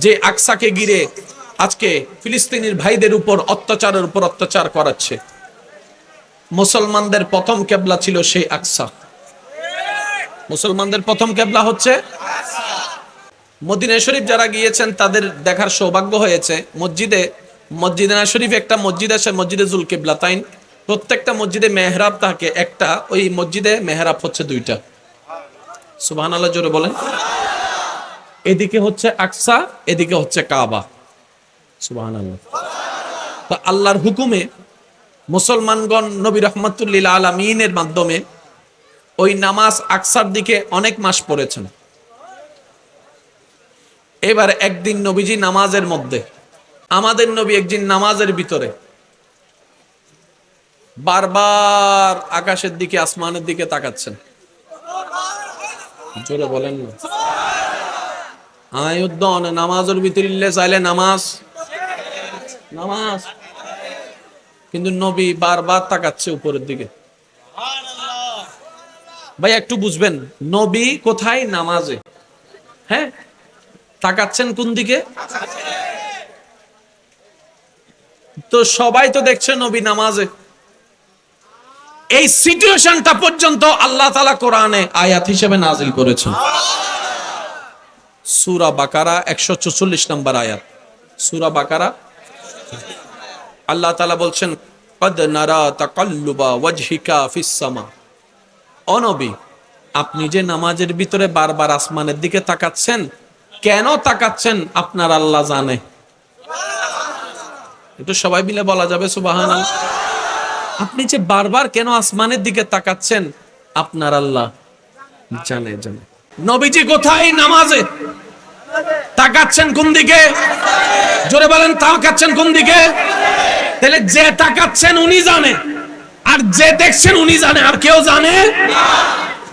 যে আকসাকে ঘিরে আজকে ফিলিস্তিনির ভাইদের উপর অত্যাচার করাচ্ছে। মুসলমানদের প্রথম কেবলা ছিল সেই আকসা। মুসলমানদের প্রথম কেবলা হচ্ছে মদিনা শরীফ। যারা গিয়েছেন তাদের দেখার সৌভাগ্য হয়েছে। মসজিদে শরীফ একটা মসজিদ আছে, মসজিদে জুল কিবলাতাইন। প্রত্যেকটা মসজিদে মেহরাব থাকে একটা, ওই মসজিদে মেহরাব হচ্ছে দুইটা। সুবহানাল্লাহ জোরে বলেন। এদিকে হচ্ছে আকসা, এদিকে হচ্ছে কাবা। সুবহানাল্লাহ। তো আল্লাহর হুকুমে মুসলমানগণ নবী রাহমাতুল লিল আলামিনের মাধ্যমে ওই নামাজ আকসার দিকে অনেক মাস পড়েছেন। এবার একদিন নবীজি নামাজের মধ্যে, আমাদের নবী একদিন নামাজের ভিতরে বারবার আকাশের দিকে, আসমানের দিকে তাকাচ্ছেন। জোরে বলেন না। আয়ুদ্ধন নামাজের ভিতরে চাইলে নামাজ কিন্তু নবী বারবার তাকাচ্ছে উপরের দিকে। ভাই একটু বুঝবেন, নবী কোথায়? নামাজে। হ্যাঁ, তাকাচ্ছেন কোন দিকে? তো সবাই তো দেখছে নবী নামাজে। এই সিচুয়েশনটা পর্যন্ত আল্লাহ তাআলা কোরআনে আয়াত হিসেবে নাজিল করেছেন। সূরা বাকারা 144 নম্বর আয়াত। সূরা বাকারা আল্লাহ তাআলা বলছেন, কদ নারা তাকাল্লুবা ওয়াজহিকা ফিস সামা। ও নবী, আপনি যে নামাজের ভিতরে বারবার আসমানের দিকে তাকাচ্ছেন, কেন তাকাচ্ছেন আপনার আল্লাহ জানে। একটু সবাই মিলে বলা যাবে সুবহানাল্লাহ। আপনি যে বারবার কেন আসমানের দিকে তাকাচ্ছেন, আপনার আল্লাহ জানে। নবীজি কোথায়? নামাজে। তাকাচ্ছেন কোন দিকে? জোরে বলেন, তাকাচ্ছেন কোন দিকে? তাহলে যে তাকাচ্ছেন উনি জানে, আর যে দেখছেন উনি জানে, আর কেউ জানে না।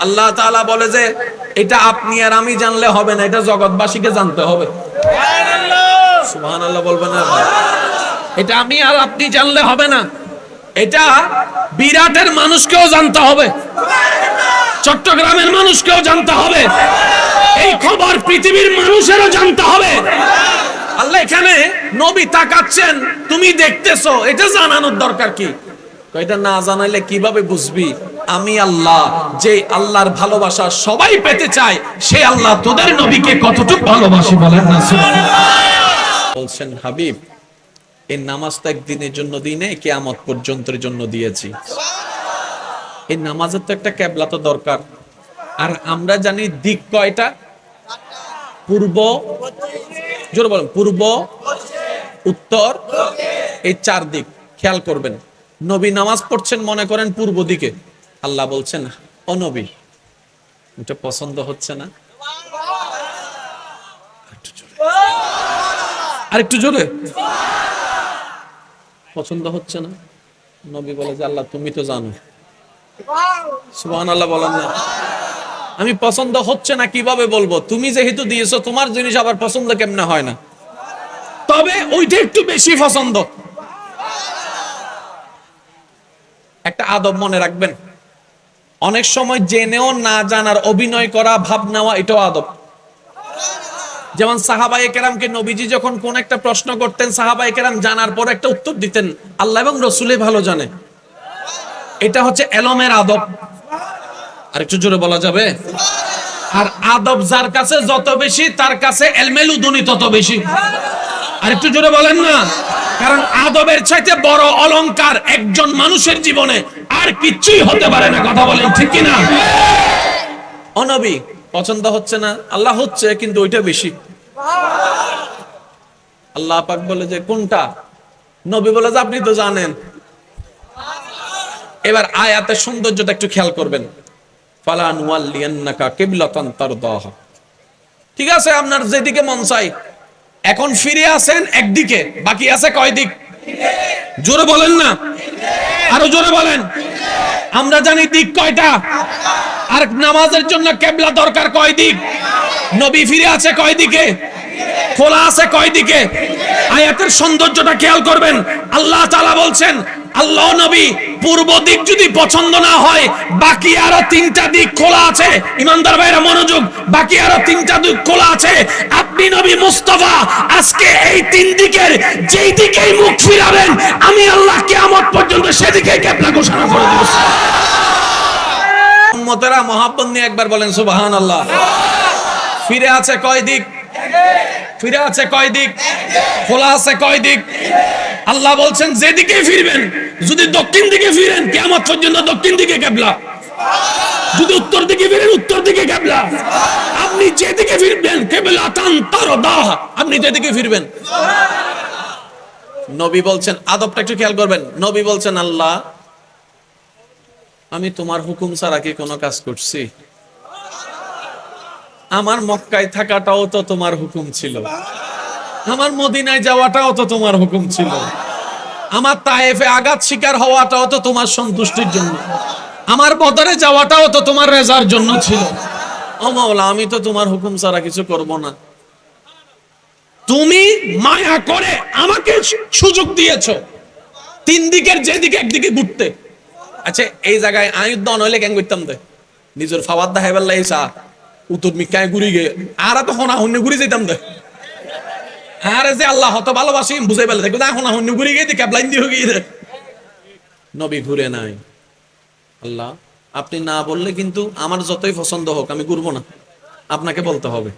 আল্লাহ তাআলা বলে যে এটা আপনি আর আমি জানলে হবে না, এটা জগৎবাসীকে জানতে হবে। সুবহানাল্লাহ বলবেন না? এটা আমি আর আপনি জানলে হবে না, এটা বিরাটের মানুষকেও জানতে হবে, চট্টগ্রামের মানুষকেও জানতে হবে, এই খবর পৃথিবীর মানুষেরও জানতে হবে। আল্লাহ এখানে নবী তাকাচ্ছেন, তুমি দেখতেছো, এটা জানানোর দরকার কি? এটা না জানাইলে কিভাবে বুঝবি আমি আল্লাহ, যে আল্লাহর ভালোবাসা সবাই পেতে চায়, সে আল্লাহ তোদের নবীকে কতটুকু ভালোবাসে বলেন না। বলছেন হাবিব, এই নামাজটা একদিনের জন্য দিনে কিয়ামত পর্যন্তের জন্য দিয়েছি। এই নামাজের তো একটা কেবলা তো দরকার। আর আমরা জানি দিক কয়টা? পূর্ব, জোরে বলেন, পূর্ব, উত্তর, এই চার দিক। খেয়াল করবেন, নবী নামাজ পড়ছেন মনে করেন পূর্ব দিকে। আল্লাহ বলছেন, ও নবী, এটা পছন্দ হচ্ছে না? আর একটু জোরে। পছন্দ হচ্ছে না? নবী বলে যে আল্লাহ তুমি তো জানো। সুবহানাল্লাহ বলেন না। আমি পছন্দ হচ্ছে না কিভাবে বলবো? তুমি যেহেতু দিয়েছো, তোমার জিনিস আবার পছন্দ কেমনে হয় না? তবে ওইটা একটু বেশি পছন্দ। একটা আদব মনে রাখবেন, অনেক সময় জেনেও না জানার অভিনয় করা, ভাব নেওয়া, এটাও আদব। যেমন সাহাবায়ে কেরামকে নবীজি যখন কোন একটা প্রশ্ন করতেন, সাহাবায়ে কেরাম জানার পর একটা উত্তর দিতেন, আল্লাহ এবং রাসূলই ভালো জানে। এটা হচ্ছে এলমের আদব। আর একটু জোরে বলা যাবে? আর আদব যার কাছে যত বেশি, তার কাছে এলমেল উদুনি তত বেশি। আর একটু জোরে বলেন না। কারণ আদবের চাইতে বড় অলংকার একজন মানুষের জীবনে আর কিচ্ছুই হতে পারে না। কথা বলেন ঠিক কিনা? ও নবী, পছন্দ হচ্ছে না? আল্লাহ হচ্ছে, কিন্তু ওইটা বেশি। আল্লাহ পাক বলে যে কোনটা? নবী বলে যে আপনি তো জানেন। এবার আয়াতের সৌন্দর্যটা একটু খেয়াল করবেন। ফালানুওয়াল্লিয়ান্নাকা কিবলাতান তারদাহা। ঠিক আছে, আপনার যেদিকে মন চাই। এখন ফিরে আসেন একদিকে, বাকি আছে কয় দিক? জোরে বলেন না, আরো জোরে বলেন। আমরা জানি দিক কয়টা, আর নামাজের জন্য কিবলা দরকার কয় দিক? নবী ফিরে আছে কয় দিকে? খোলা আছে কয় দিকে? আয়াতের সৌন্দর্যটা খেয়াল করবেন। আল্লাহ তাআলা বলছেন, আল্লাহ নবী পূর্ব দিক যদি পছন্দ না হয়, বাকি আরো তিনটা দিক খোলা আছে। ইমানদার ভাইরা মনোযোগ, বাকি আরো তিনটা দিক খোলা আছে। আপনি নবী মুস্তাফা আজকে এই তিন দিকের যেই দিকেই মুখ ফিরাবেন আমি আল্লাহ কিয়ামত পর্যন্ত সেদিকে কিবলা ঘোষণা করে দেব। উম্মতেরা মহাব্বত নিয়ে একবার বলেন সুবহানাল্লাহ। ফিরে আছে কয় দিক? ফিরে আছে কয় দিক? খোলা আছে কয় দিক? আল্লাহ বলছেন যেদিকে ফিরবেন, যদি দক্ষিণ দিকে ফিরেন কিয়ামত পর্যন্ত দক্ষিণ দিকে কিবলা, যদি উত্তর দিকে ফিরেন উত্তর দিকে কিবলা, আপনি যেদিকে ফিরবেন কিবলাতান তারদাহ, আপনি যেদিকে ফিরবেন। নবী বলছেন, আদবটা একটু খেয়াল করবেন, নবী বলছেন আল্লাহ আমি তোমার হুকুম ছাড়া কি কোনো কাজ করছি? আমার মক্কায় থাকাটাও তো তোমার হুকুম ছিল, আমার মদিনায় যাওয়াটাও তো তোমার হুকুম ছিল, আমার তায়েফে আঘাত শিকার হওয়াটাও তো তোমার সন্তুষ্টির জন্য, আমার বদরে যাওয়াটাও তো তোমার রেজার জন্য ছিল। ও মাওলা আমি তো তোমার হুকুম ছাড়া কিছু করব না। তুমি মায়া করে আমাকে সুযোগ দিয়েছো তিন দিকের যেদিকে একদিকে ঘুরতে। আচ্ছা এই জায়গায় আয়ুদ্ধ নইলে কেন করতাম দে নিজের ফাওয়ার দা হেবার লাইসা উত্তর মিকায় ঘুরি গে আর তো হনা হন্য ঘুরি যাইতাম দে আরে যে আল্লাহ হত ভালোবাসি বুঝাই পেলে দেখো না হনা হন্য ঘুরি গে ক্যাবলাইন দিয়ে গিয়ে দে। নবী ঘুরে নাই। আল্লাহ আপনি না বললে কিন্তু আমার যতই পছন্দ হোক আমি ঘুরবো না, আপনাকে বলতে হবে।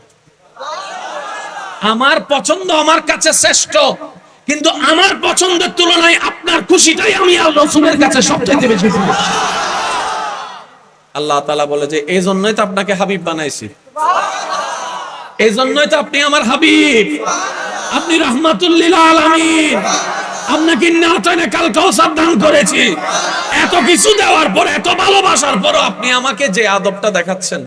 আমার পছন্দ আমার কাছে শ্রেষ্ঠ, কিন্তু আমার পছন্দের তুলনায় আপনার খুশিটাই আমি আল্লাহ রাসূলের কাছে সবচেয়ে বেশি প্রিয়। আল্লাহ তাআলা বলে যে এই জন্যই তো আপনাকে হাবিব বানাইছি, এই জন্যই তো আপনি আমার হাবিব, আপনি রাহমাতুল লিল আলামিন, আপনাকে নাতানে কাল কাউসার দান করেছি। এত কিছু দেওয়ার পর এত ভালোবাসার পরও আপনি আমাকে যে আদবটা দেখাচ্ছেন,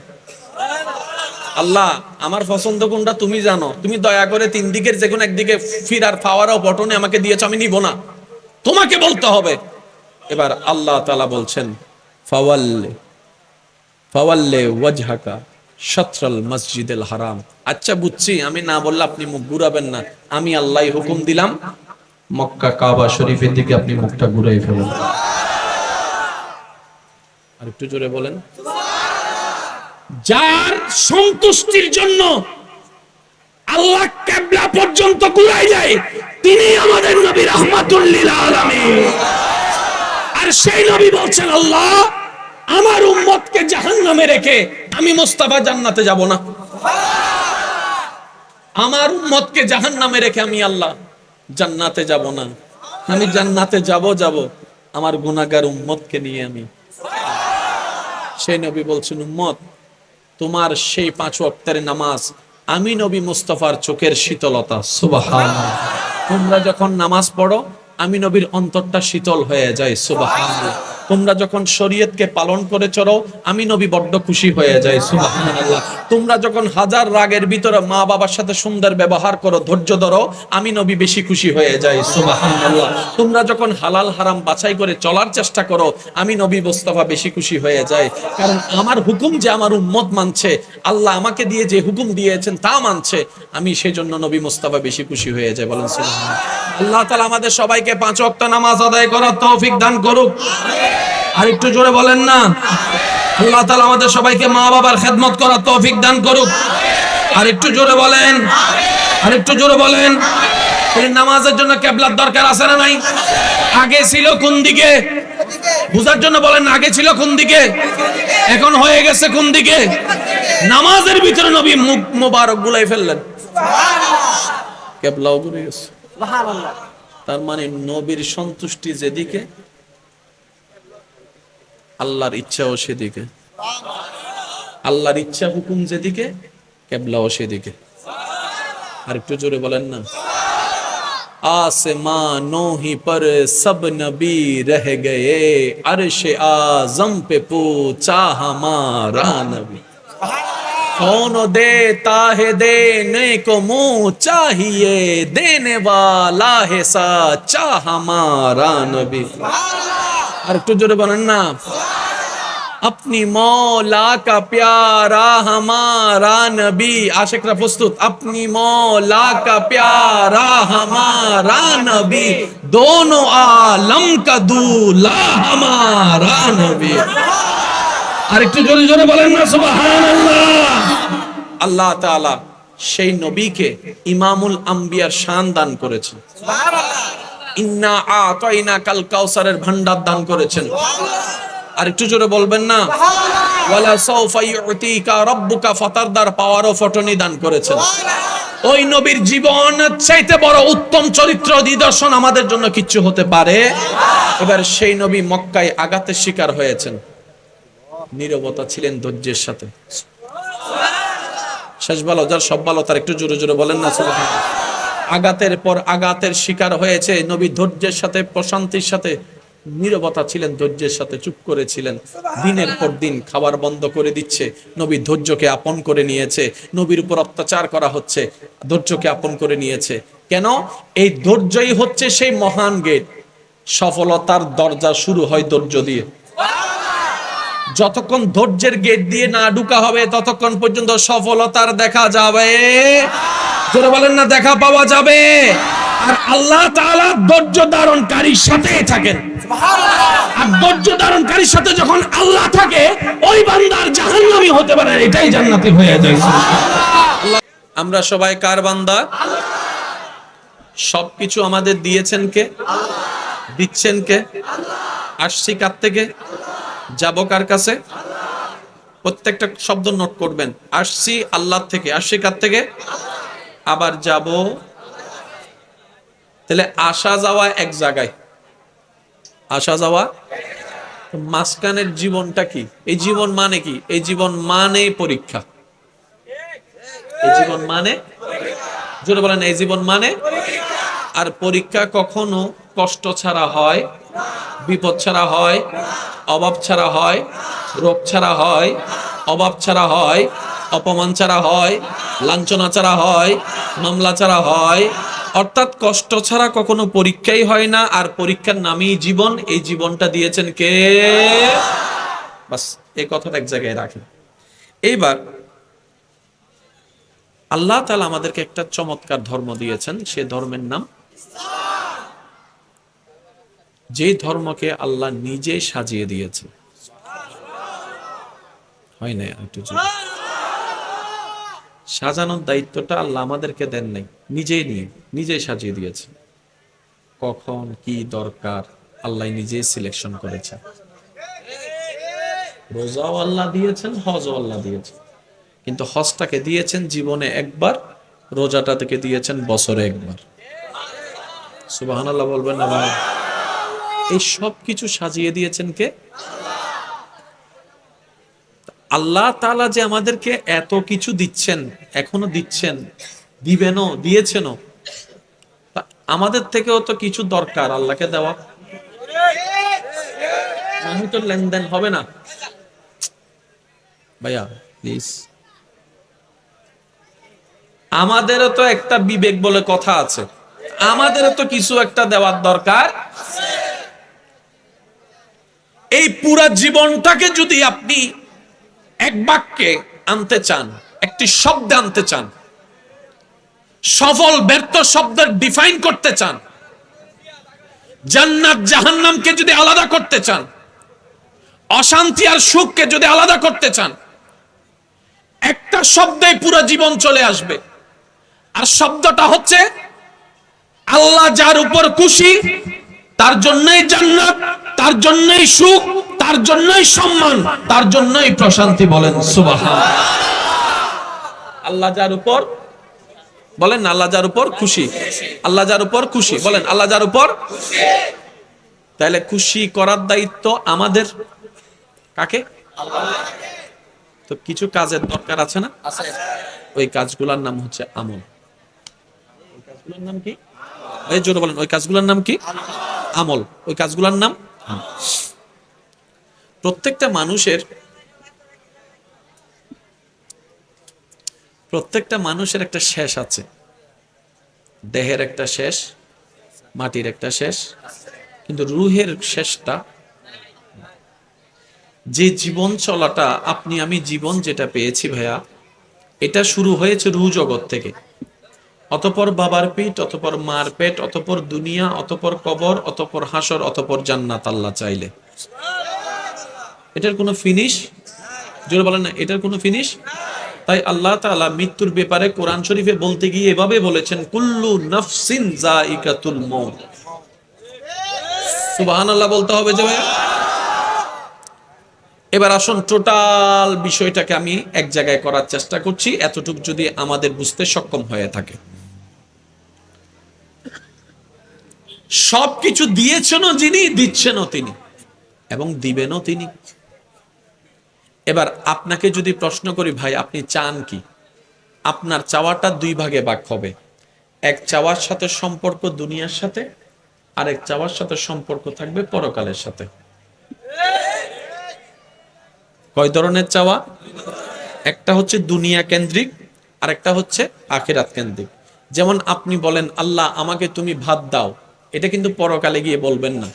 আল্লাহ আমার পছন্দ কোনটা তুমি জানো, তুমি দয়া করে তিন দিকের যে কোনো একদিকে ফিরার পাওয়ার অপরটনে আমাকে দিয়েছো, আমি নিব না, তোমাকে বলতে হবে। এবার আল্লাহ তাআলা বলছেন ফাওয়াল্লি ওয়াজহাকা শাতরাল মসজিদুল হারাম। আচ্ছা বুঝছি, আমি না বললে আপনি মুখ ঘুরাবেন না, আমি আল্লাহ হুকুম দিলাম মক্কা কাবা শরীফের দিকে আপনি মুখটা ঘুরাই ফেলুন। আর একটু জোরে বলেন। যার সন্তুষ্টির জন্য আল্লাহ কিবলা পর্যন্ত ঘুরাই যায় তিনি আমাদের নবী রাহমাতুল লিল আলামিন। আর সেই নবী বলছেন আল্লাহ আমার উম্মতকে জাহান্নামে রেখে আমি মুস্তাফা জান্নাতে যাব না, আমার উম্মতকে জাহান্নামে রেখে আমি আল্লাহ জান্নাতে যাব না, আমি জান্নাতে যাব আমার গুনাহগার উম্মতকে নিয়ে। আমি সেই নবী বলছেন উম্মত তোমার সেই 5 ওয়াক্তের নামাজ আমি নবী মুস্তাফার চোখের শীতলতা। সুবহানাল্লাহ। তোমরা যখন নামাজ পড়ো আমি নবীর অন্তরটা শীতল হয়ে যায়। সুবহানাল্লাহ। তোমরা যখন শরীয়তকে পালন করে চলো আমি নবী বড্ড খুশি হয়ে যাই। সুবহানাল্লাহ। তোমরা যখন হাজার রাগের ভিতরে মা বাবার সাথে সুন্দর ব্যবহার করো, ধৈর্য ধরো, আমি নবী বেশি খুশি হয়ে যাই। সুবহানাল্লাহ। তোমরা যখন হালাল হারাম বাছাই করে চলার চেষ্টা করো আমি নবী মুস্তাফা বেশি খুশি হয়ে যাই, কারণ আমার হুকুম যে আমার উম্মত মানছে, আল্লাহ আমাকে দিয়ে যে হুকুম দিয়েছেন তা মানছে, আমি সেজন্য নবী মুস্তাফা বেশি খুশি হয়ে যায়। বলেন সুবহানাল্লাহ। আল্লাহ তাআলা আমাদের সবাইকে 5 ওয়াক্ত নামাজ আদায় করার তৌফিক দান করুক। আর একটু জোরে বলেন না। আল্লাহ তাআলা আমাদের সবাইকে মা বাবার খেদমত করার তৌফিক দান করুক। আর একটু জোরে বলেন, আর একটু জোরে বলেন। এই নামাজের জন্য কিবলার দরকার আছে না নাই? আগে ছিল কোন দিকে? বুঝার জন্য বলেন, আগে ছিল কোন দিকে, এখন হয়ে গেছে কোন দিকে? নামাজের ভিতরে নবী মুখ মোবারক গুলাই ফেললেন, কিবলাও ঘুরে গেছে। সুবহানাল্লাহ। তার মানে নবীর সন্তুষ্টি যেদিকে আল্লাহর ইচ্ছাও সেদিকে, আল্লাহর ইচ্ছা হুকুম যেদিকে কিবলাও সেদিকে। আর একটু জোরে বলেন না। आसमानों ही पर सब नबी रह गए, अर्श आजम पे पूछा हमारा नबी, कौन देता है देने को मुंह चाहिए, देने वाला है सच्चा हमारा नबी। আর একটু জোরে বলেন না। अपनी मौला का प्यारा हमारा नबी, आशिकरा प्रस्तुत, अपनी मौला का प्यारा हमारा नबी, दोनों आलम का दूल्हा हमारा नबी। আর একটু জোরে জোরে বলেন না সুবহানাল্লাহ। আল্লাহ তাআলা সেই নবীকে ইমামুল আম্বিয়ার শান দান করেছেন। ইন্না আতাইনা কাল কাউসারের ভান্ডার দান করেছেন। আর একটু জোরে বলবেন না? ওয়ালা সাউফা ইউতিকা রাব্বুকা ফাতারদার পাওয়ার ও ফটনি দান করেছেন। ওই নবীর জীবন চাইতে বড় উত্তম চরিত্র নিদর্শন আমাদের জন্য কিচ্ছু হতে পারে। এবার সেই নবী মক্কায় আঘাতের শিকার হয়েছেন, নীরবতা ছিলেন ধৈর্যের সাথে। শেষ ভালো যার সব ভালো তার একটু জোরে জোরে বলেন না সুবহানাল্লাহ। আঘাতের পর আঘাতের শিকার হয়েছে, নবী ধৈর্যের সাথে প্রশান্তির সাথে নীরবতা ছিলেন, ধৈর্যের সাথে চুপ করেছিলেন। দিনের পর দিন খাবার বন্ধ করে দিচ্ছে, নবী ধৈর্যকে আপন করে নিয়েছে। নবীর উপর অত্যাচার করা হচ্ছে, ধৈর্যকে আপন করে নিয়েছে। কেন? এই ধৈর্যই হচ্ছে সেই মহান গেট। সফলতার দরজা শুরু হয় ধৈর্য দিয়ে। যতক্ষণ ধৈর্যের গেট দিয়ে না ঢুকা হবে ততক্ষণ পর্যন্ত সফলতার দেখা যাবে, জোরে বলেন না, দেখা পাওয়া যাবে। আর আল্লাহ তাআলা ধৈর্য ধারণকারীর সাথে থাকেন। আর ধৈর্য ধারণকারীর সাথে যখন আল্লাহ থাকে, ওই বান্দার জাহান্নামী হতে পারে, এটাই জান্নাতি হয়ে যায়। আমরা সবাই কার বান্দা? সবকিছু আমাদের দিয়েছেন কে? দিচ্ছেন কে? আসছি কার থেকে? যাব কার কাছে? প্রত্যেকটা শব্দ নোট করবেন। আসছি আল্লাহ থেকে, আসছি কার থেকে? আবার যাব। তাহলে আসা যাওয়া এক জায়গায়, আসা যাওয়া। মাঝখানের জীবনটা কি? এই জীবন মানে কি? এই জীবন মানে পরীক্ষা। এই জীবন মানে, জোরে বলেন, এই জীবন মানে। আর পরীক্ষা কখনো কষ্ট ছাড়া হয়, বিপদ ছাড়া হয়, অভাব ছাড়া হয়, রোগ ছাড়া হয়, অভাব ছাড়া হয়, অপমান ছাড়া হয়, লাঞ্ছনা ছাড়া হয়, মামলা ছাড়া হয়। অর্থাৎ কষ্ট ছাড়া কখনো পরীক্ষাই হয় না। আর পরীক্ষার নামই জীবন। এই জীবনটা দিয়েছেন কে? বাস এই কথাটা এক জায়গায় রাখেন। এইবার আল্লাহ তাআলা আমাদেরকে একটা চমৎকার ধর্ম দিয়েছেন, সে ধর্মের নাম, যে ধর্মকে আল্লাহ নিজে সাজিয়ে দিয়েছে। হয় না? একটু সাজানোর দায়িত্বটা আল্লাহ আমাদেরকে দেন নাই, নিজেই নিয়ে নিজেই সাজিয়ে দিয়েছে। কখন কি দরকার আল্লাহ নিজেই সিলেকশন করেছে। রোজাও আল্লাহ দিয়েছেন, হজও আল্লাহ দিয়েছেন। কিন্তু হজটাকে দিয়েছেন জীবনে একবার, রোজাটা থেকে দিয়েছেন বছরে একবার। সুবহানাল্লাহ বলবেন না ভাই? এই সব কিছু সাজিয়ে দিয়েছেন কে? আল্লাহ তাআলা যে আমাদেরকে এত কিছু দিচ্ছেন, এখনো দিচ্ছেন, দিবেনও, দিয়েছেনও, আমাদের থেকেও তো কিছু দরকার আল্লাহকে দেওয়া। আমি তো লেনদেন হবে না ভাইয়া, প্লিজ। আমাদেরও তো একটা বিবেক বলে কথা আছে, আমাদেরও তো কিছু একটা দেওয়ার দরকার। এই পুরা জীবনটাকে যদি আপনি এক বাক্যে আনতে চান, একটি শব্দে আনতে চান, সফল ব্যর্থ শব্দের ডিফাইন করতে চান, জান্নাত জাহান্নামকে যদি আলাদা করতে চান, অশান্তি আর সুখকে যদি আলাদা করতে চান, একটা শব্দে পুরো জীবন চলে আসবে। আর শব্দটা হচ্ছে আল্লাহ যার উপর খুশি তার জন্যই জান্নাত, তার জন্যই সুখ, তার জন্যই সম্মান, তার জন্যই প্রশান্তি। বলেন সুবহানাল্লাহ। আল্লাহ যার উপর, বলেন আল্লাহ যার উপর খুশি, আল্লাহ যার উপর খুশি, বলেন আল্লাহ যার উপর খুশি। তাহলে খুশি করার দায়িত্ব আমাদের। কাকে? আল্লাহকে। তো কিছু কাজের দরকার আছে না? আছে। ওই কাজগুলোর নাম হচ্ছে আমল। ওই কাজগুলোর নাম কি? এই জোরে বলেন, ওই কাজগুলোর নাম কি? আমল। ওই কাজগুলোর নাম। প্রত্যেকটা মানুষের একটা শেষ আছে। দেহের একটা শেষ, মাটির একটা শেষ, কিন্তু রুহের শেষটা, যে জীবন চলাটা আপনি আমি জীবন যেটা পেয়েছি ভাইয়া, এটা শুরু হয়েছে রুহ জগৎ থেকে। অতঃপর বাবার পেট, অতঃপর মার পেট, অতঃপর দুনিয়া, অতঃপর কবর, অতঃপর হাসর, অতঃপর জান্নাত আল্লাহ চাইলে। এটার কোনো ফিনিশ? জোরে বলেন না, এটার কোনো ফিনিশ? তাই আল্লাহ তাআলা মৃত্যুর ব্যাপারে কোরআন শরীফে বলতে গিয়ে এভাবে বলেছেন, কুল্লু নাফসিন যায়িকাতুল মউত। সুবহানাল্লাহ বলতে হবে যে ভাই। এবার আসুন টোটাল বিষয়টাকে আমি এক জায়গায় করার চেষ্টা করছি, এতটুকু যদি আমাদের বুঝতে সক্ষম হয়ে থাকে। সবকিছু দিয়েছেনও যিনি, দিচ্ছেনও তিনি, এবং দিবেনও তিনি। এবার আপনাকে যদি প্রশ্ন করি, ভাই আপনি চান কি? আপনার চাওয়াটা দুই ভাগে ভাগ হবে। এক চাওয়ার সাথে সম্পর্ক দুনিয়ার সাথে, আরেক চাওয়ার সাথে সম্পর্ক থাকবে পরকালের সাথে। কয় ধরনের চাওয়া? একটা হচ্ছে দুনিয়া কেন্দ্রিক, আরেকটা হচ্ছে আখিরাত কেন্দ্রিক। যেমন আপনি বলেন, আল্লাহ আমাকে তুমি ভাত দাও, এটা কিন্তু পরকালে গিয়ে বলবেন না,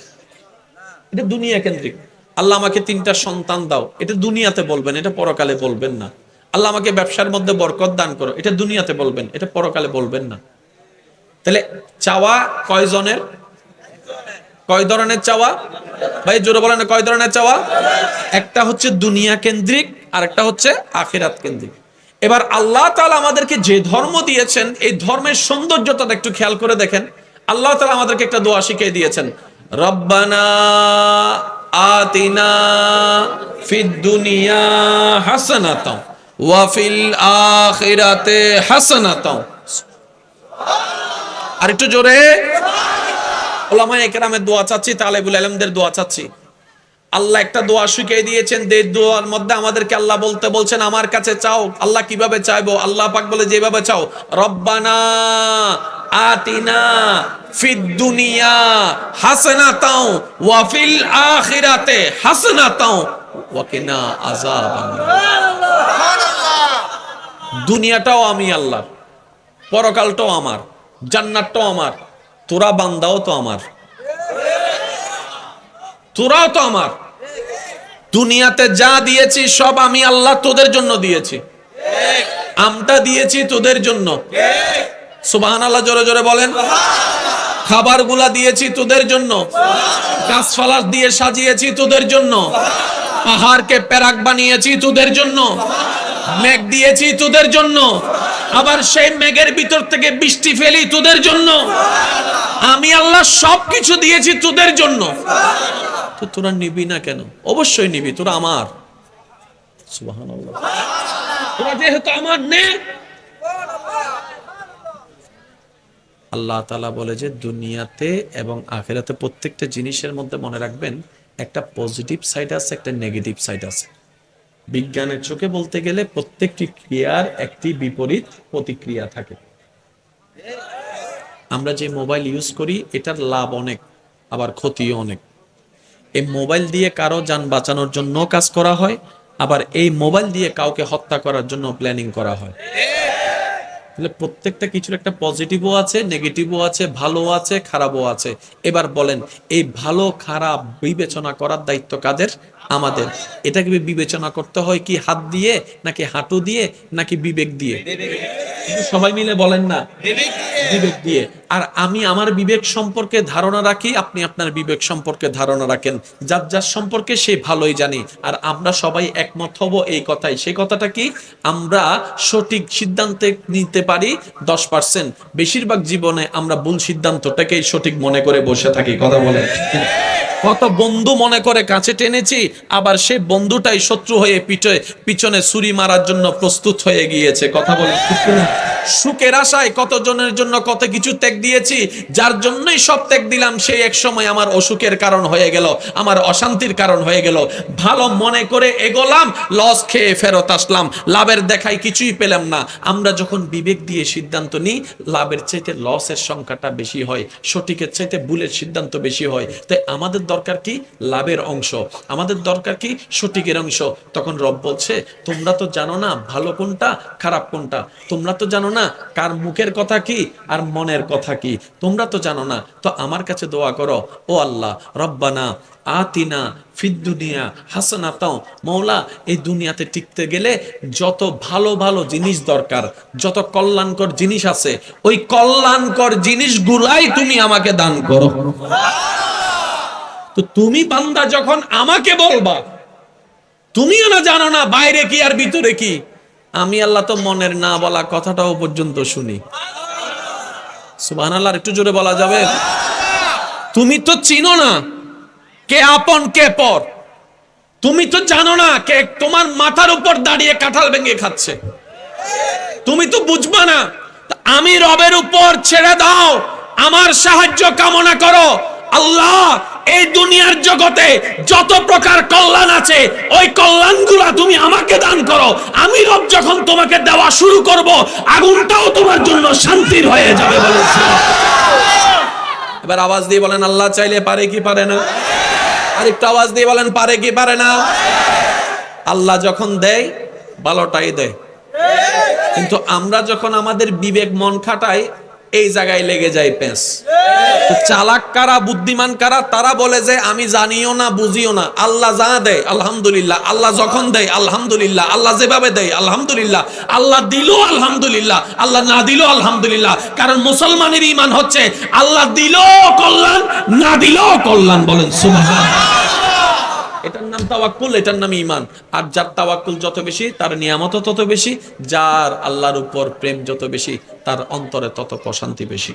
এটা দুনিয়া কেন্দ্রিক। আল্লাহ আমাকে 3টা সন্তান দাও, এটা দুনিয়াতে বলবেন, এটা পরকালে বলবেন না। আল্লাহ আমাকে ব্যবসার মধ্যে বরকত দান করো, এটা দুনিয়াতে বলবেন, এটা পরকালে বলবেন না। তাহলে চাওয়া কয়জনের? কয় ধরনের চাওয়া? ভাই জোরে বলেন, কয় ধরনের চাওয়া? একটা হচ্ছে দুনিয়া কেন্দ্রিক, আর একটা হচ্ছে আখিরাত কেন্দ্রিক। এবার আল্লাহ তাআলা আমাদেরকে যে ধর্ম দিয়েছেন, এই ধর্মের সৌন্দর্যটা একটু খেয়াল করে দেখেন। আল্লাহ তাআলা আমাদেরকে একটা দোয়া শিখিয়ে দিয়েছেন, রব্বানা আতিনা ফিদ দুনিয়া হাসানাতাও ওয়া ফিল আখিরাতে হাসানাতাও। আর একটু জোরে। ওলামায়ে কেরামের দোয়া চাচ্ছি, তালেবুল ইলমদের দোয়া চাচ্ছি। আল্লাহ একটা দোয়া শিখিয়ে দিয়েছেন, যে দোয়ার মধ্যে আমাদেরকে আল্লাহ বলতে বলছেন, আমার কাছে চাও। আল্লাহ কিভাবে চাইবো? আল্লাহ পাক বলে যেভাবে চাও, রব্বানা আতিনা ফিদ দুনিয়া হাসানাতাও ওয়া ফিল আখিরাতে হাসানাতাও ওয়া কিনা আযাবান্নার। দুনিয়াটাও আমি আল্লাহর, পরকালটাও আমার, জান্নাতটাও আমার, তোরা বান্দাও তো আমার, তোরাও তো আমার। দুনিয়াতে যা দিয়েছি সব আমি আল্লাহ তোদের জন্য দিয়েছি, আমটা দিয়েছি তোদের জন্য। সুবহানাল্লাহ জোরে জোরে বলেন। খাবারগুলা দিয়েছি তোদের জন্য, গাছপালা দিয়ে সাজিয়েছি তোদের জন্য, পাহাড়কে প্যারাক বানিয়েছি তোদের জন্য, মেঘ দিয়েছি তোদের জন্য, আবার সেই মেঘের ভিতর থেকে বৃষ্টি ফেলি তোদের জন্য। আমি আল্লাহ সবকিছু দিয়েছি তোদের জন্য, তো তোরা নিবি না কেন? অবশ্যই নিবি, তোরা আমার। সুবহানাল্লাহ। তোরা যেহেতু আমার, নে। আল্লাহ তাআলা বলে যে দুনিয়াতে এবং আখিরাতে প্রত্যেকটা জিনিসের মধ্যে মনে রাখবেন, একটা পজিটিভ সাইড আছে, একটা নেগেটিভ সাইড আছে। বিজ্ঞানের চোখে বলতে গেলে প্রত্যেকটি ক্রিয়ার একটি বিপরীত প্রতিক্রিয়া থাকে। আমরা যে মোবাইল ইউজ করি, এটার লাভ অনেক, আবার ক্ষতিও অনেক। এই মোবাইল দিয়ে কারো যান বাঁচানোর জন্য কাজ করা হয়, আবার এই মোবাইল দিয়ে কাউকে হত্যা করার জন্য প্ল্যানিং করা হয়। তাহলে প্রত্যেকটা কিছুর একটা পজিটিভও আছে, নেগেটিভও আছে, ভালো আছে, খারাপও আছে। এবার বলেন, এই ভালো খারাপ বিবেচনা করার দায়িত্ব কাদের? আমাদের। এটাকে বিবেচনা করতে হয় কি হাত দিয়ে, নাকি হাঁটু দিয়ে, নাকি বিবেক দিয়ে? সবাই মিলে বলেন না, বিবেক দিয়ে। আর আমি আমার বিবেক সম্পর্কে ধারণা রাখি, আপনি আপনার বিবেক সম্পর্কে ধারণা রাখেন। যার যার সম্পর্কে সে ভালোই জানি। আর আমরা সবাই একমত হব এই কথাই। সেই কথাটা কি? আমরা সঠিক সিদ্ধান্তে নিতে পারি 10%, বেশিরভাগ জীবনে আমরা ভুল সিদ্ধান্তটাকেই সঠিক মনে করে বসে থাকি। কথা বলেন। কত বন্ধু মনে করে কাছে টেনেছি, আবার সেই বন্ধুটাই শত্রু হয়ে পিছনে ছুরি মারার জন্য প্রস্তুত হয়ে গিয়েছে। কথা বলে। সুখের আশায় কতজনের জন্য কত কিছু ত্যাগ দিয়েছি, যার জন্যই সব ত্যাগ দিলাম, সেই এক সময় আমার অসুখের কারণ হয়ে গেল, আমার অশান্তির কারণ হয়ে গেল। ভালো মনে করে এগোলাম, লস খেয়ে ফেরত আসলাম, লাভের দেখায় কিছুই পেলাম না। আমরা যখন বিবেক দিয়ে সিদ্ধান্ত নিই, লাভের চাইতে লসের সংখ্যাটা বেশি হয়, সঠিকের চাইতে ভুলের সিদ্ধান্ত বেশি হয়। তাই আমাদের দরকার কি? লাভের অংশ। আমাদের দরকার কি? সঠিকের অংশ। তখন রব বলছে, তোমরা তো জানো না ভালো কোনটা, খারাপ কোনটা। তোমরা তো জানো না কার মুখের কথা কি আর মনের কথা কি। তোমরা তো জানো না। তো আমার কাছে দোয়া করো, ও আল্লাহ, রব্বানা আতিনা ফিদ দুনিয়া হাসানাতাও। মওলা, এই দুনিয়াতে টিকতে গেলে যত ভালো ভালো জিনিস দরকার, যত কল্যাণকর জিনিস আছে, ওই কল্যাণকর জিনিসগুলাই তুমি আমাকে দান করো। তো তুমি বান্দা যখন আমাকে বলবা, তুমিও না জানো না বাইরে কি আর ভিতরে কি, আমি আল্লাহ তো মনের না বলা কথাটাও পর্যন্ত শুনি। সুবহানাল্লাহ, একটু জোরে বলা যাবে? তুমি তো চিনো না কে আপন কে পর। তুমি তো জানো না কে তোমার মাথার উপর দাঁড়িয়ে কাঁঠাল ভেঙে খাচ্ছে। তুমি তো বুঝবা না। আমি রবের উপর ছেড়ে দাও, আমার সাহায্য কামনা করো। আল্লাহ, এই দুনিয়ার জগতে যত প্রকার কল্যাণ আছে ওই কল্যাণগুলো তুমি আমাকে দান করো। আমি রব যখন তোমাকে দেওয়া শুরু করব, আগুনটাও তোমার জন্য শান্তির হয়ে যাবে। বলেন এবার আওয়াজ দিয়ে বলেন, আল্লাহ চাইলে পারে কি পারে না? আরেকটু আওয়াজ দিয়ে বলেন, পারে কি পারে না? আল্লাহ যখন দেয় ভালোটাই দেয়, কিন্তু আমরা যখন আমাদের বিবেক মন খাটাই এই জায়গায় লেগে যায় পেঁচ। তো চালাক কারা, বুদ্ধিমান কারা? তারা বলে যে আমি জানিও না বুঝিও না, আল্লাহ যা দেয় আলহামদুলিল্লাহ, আল্লাহ যখন দেয় আলহামদুলিল্লাহ, আল্লাহ যেভাবে দেয় আলহামদুলিল্লাহ, আল্লাহ দিল আলহামদুলিল্লাহ, আল্লাহ না দিল আলহামদুলিল্লাহ। কারণ মুসলমানের ঈমান হচ্ছে আল্লাহ দিল কল্যাণ, না দিল কল্যাণ। বলেন সুবহানাল্লাহ। এটার নাম তাওয়াক্কুল, এটার নাম ঈমান। আর যার তাওয়াক্কুল যত বেশি তার নিয়ামত তত বেশি, যার আল্লাহর উপর প্রেম যত বেশি তার অন্তরে তত প্রশান্তি বেশি।